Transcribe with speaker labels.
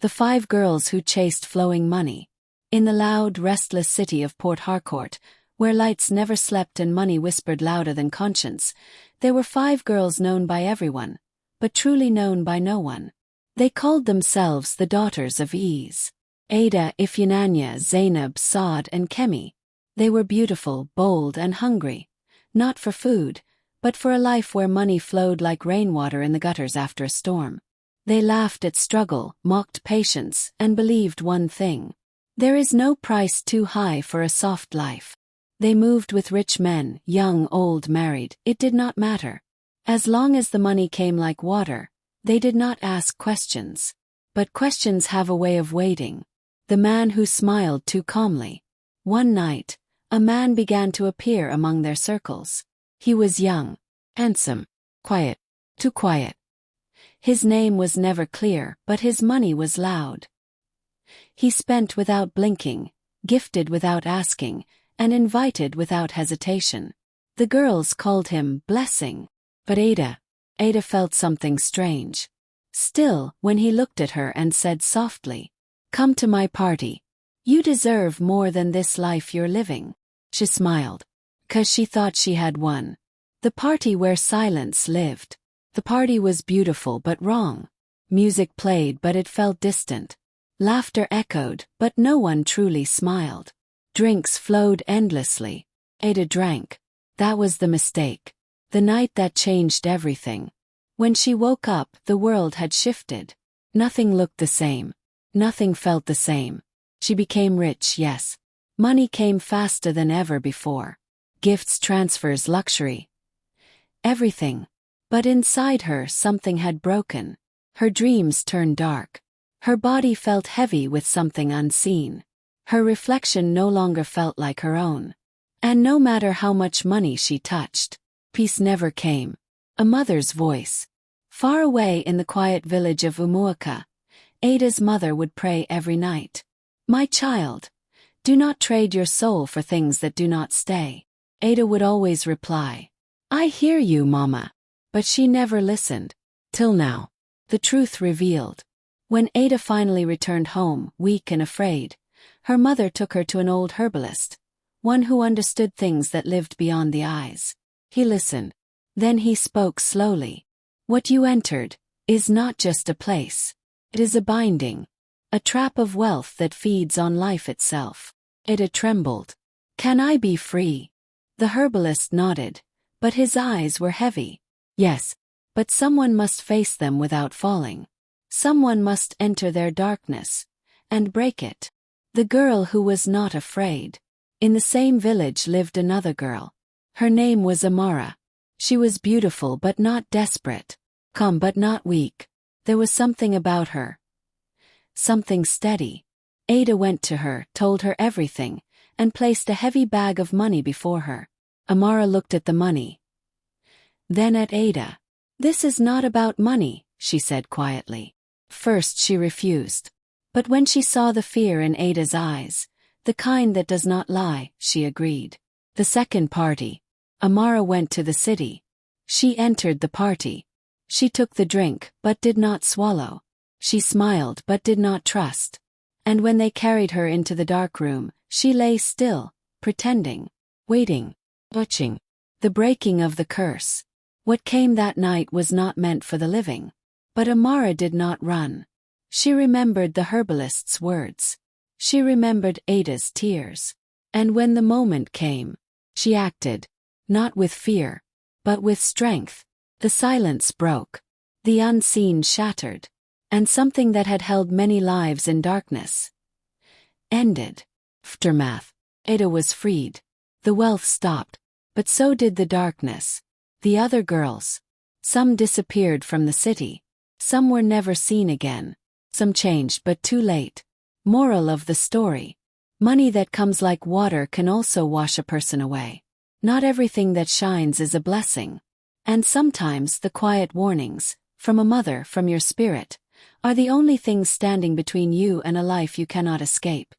Speaker 1: The 5 girls who chased flowing money. In the loud, restless city of Port Harcourt, where lights never slept and money whispered louder than conscience, there were 5 girls known by everyone, but truly known by no one. They called themselves the Daughters of Ease. Ada, Ifyinanya, Zainab, Saad and Kemi. They were beautiful, bold and hungry, not for food, but for a life where money flowed like rainwater in the gutters after a storm. They laughed at struggle, mocked patience, and believed one thing: there is no price too high for a soft life. They moved with rich men, young, old, married, it did not matter. As long as the money came like water, they did not ask questions. But questions have a way of waiting. The man who smiled too calmly. One night, a man began to appear among their circles. He was young, handsome, quiet, too quiet. His name was never clear, but his money was loud. He spent without blinking, gifted without asking, and invited without hesitation. The girls called him Blessing. But Ada felt something strange. Still, when he looked at her and said softly, "Come to my party. You deserve more than this life you're living," she smiled, 'cause she thought she had won. The party where silence lived. The party was beautiful but wrong. Music played but it felt distant. Laughter echoed, but no one truly smiled. Drinks flowed endlessly. Ada drank. That was the mistake. The night that changed everything. When she woke up, the world had shifted. Nothing looked the same. Nothing felt the same. She became rich, yes. Money came faster than ever before. Gifts, transfers, luxury. Everything. But inside her something had broken. Her dreams turned dark. Her body felt heavy with something unseen. Her reflection no longer felt like her own. And no matter how much money she touched, peace never came. A mother's voice. Far away in the quiet village of Umuoka, Ada's mother would pray every night. "My child, do not trade your soul for things that do not stay." Ada would always reply, "I hear you, Mama." But she never listened. Till now. The truth revealed. When Ada finally returned home, weak and afraid, her mother took her to an old herbalist, one who understood things that lived beyond the eyes. He listened. Then he spoke slowly. "What you entered is not just a place. It is a binding. A trap of wealth that feeds on life itself." Ada trembled. "Can I be free?" The herbalist nodded, but his eyes were heavy. "Yes, but someone must face them without falling. Someone must enter their darkness and break it." The girl who was not afraid. In the same village lived another girl. Her name was Amara. She was beautiful but not desperate, calm but not weak. There was something about her. Something steady. Ada went to her, told her everything, and placed a heavy bag of money before her. Amara looked at the money. Then at Ada. "This is not about money," she said quietly. First she refused. But when she saw the fear in Ada's eyes, the kind that does not lie, she agreed. The second party. Amara went to the city. She entered the party. She took the drink, but did not swallow. She smiled but did not trust. And when they carried her into the dark room, she lay still, pretending, waiting, watching. The breaking of the curse. What came that night was not meant for the living. But Amara did not run. She remembered the herbalist's words. She remembered Ada's tears. And when the moment came, she acted, not with fear, but with strength. The silence broke. The unseen shattered. And something that had held many lives in darkness ended. Aftermath. Ada was freed. The wealth stopped. But so did the darkness. The other girls. Some disappeared from the city. Some were never seen again. Some changed but too late. Moral of the story. Money that comes like water can also wash a person away. Not everything that shines is a blessing. And sometimes the quiet warnings, from a mother, from your spirit, are the only things standing between you and a life you cannot escape.